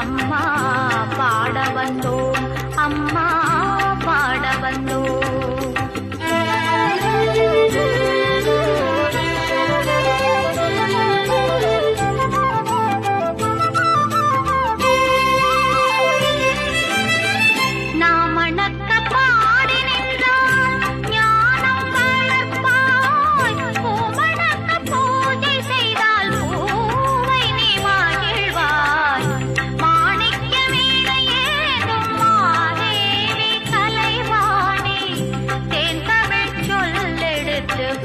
அம்மா பாட வந்தோம், அம்மா பாட வந்தோம்.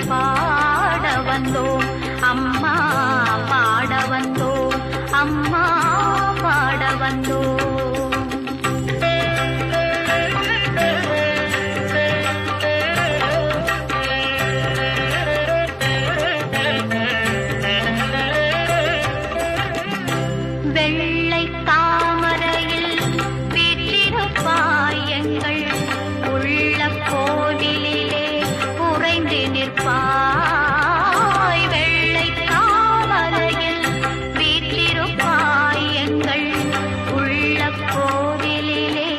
பாட வந்தோம், அம்மா பாட வந்தோம், அம்மா பாட வந்தோம். வெள்ளை தாமரையில் வீற்றிருப்பாய் எங்கள் உள்ள கோவிலிலே உறைந்து நிற்பாய். வெள்ளை தாமரையில் வீற்றிருப்பாய் எங்கள் உள்ள கோவிலிலே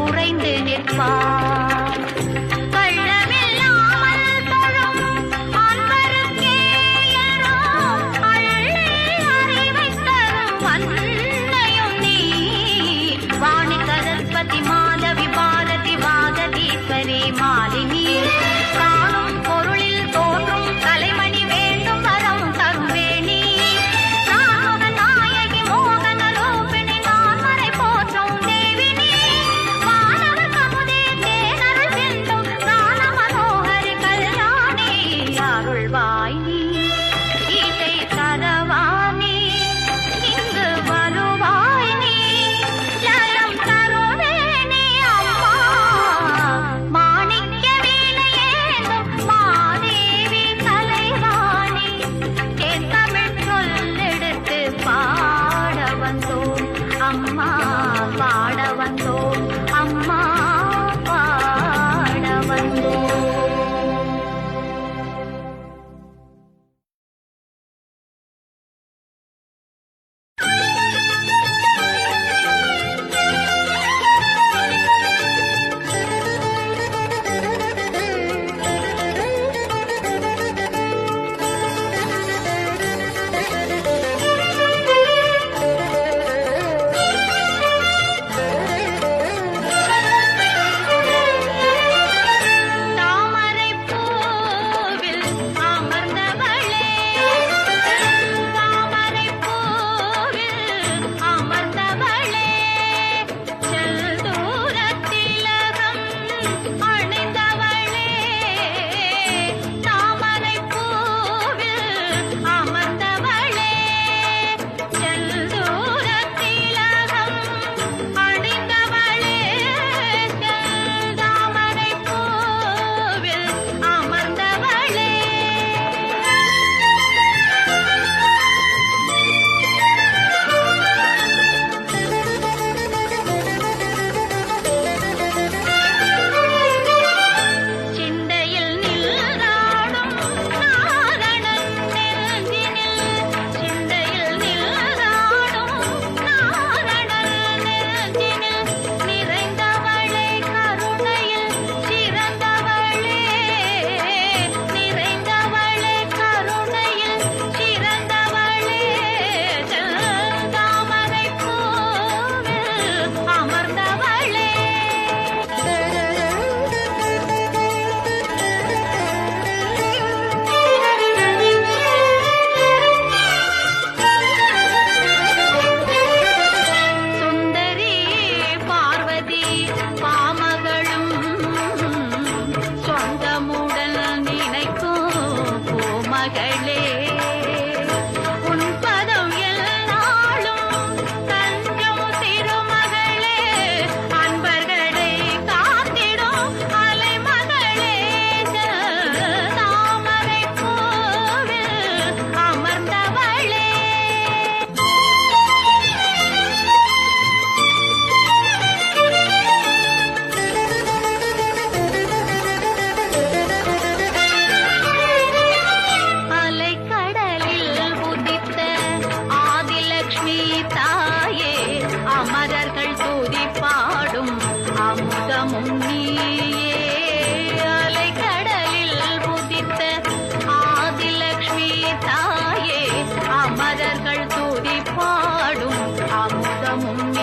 உறைந்து நிற்பாய். மாதவி பாரதி வாகதீஸ்வரி மாலினி காணும் பொருளில் தோன்றும் கலைமணி வேண்டும் வரம் தரும் வேணி நாயகி மோகன ரூபிணி நான்மறை போற்றும் தேவினி மாணவ கமுதே தேனருள் செல்லும் காண மனோகரி கல்யாணி அருள்வாய் நீ இசை தரவாணி இங்கு வருவாய் நீ லலம் தருவே அம்மா பாட வந்தோம், அம்மா பாட வந்தோம்.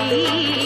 பாடி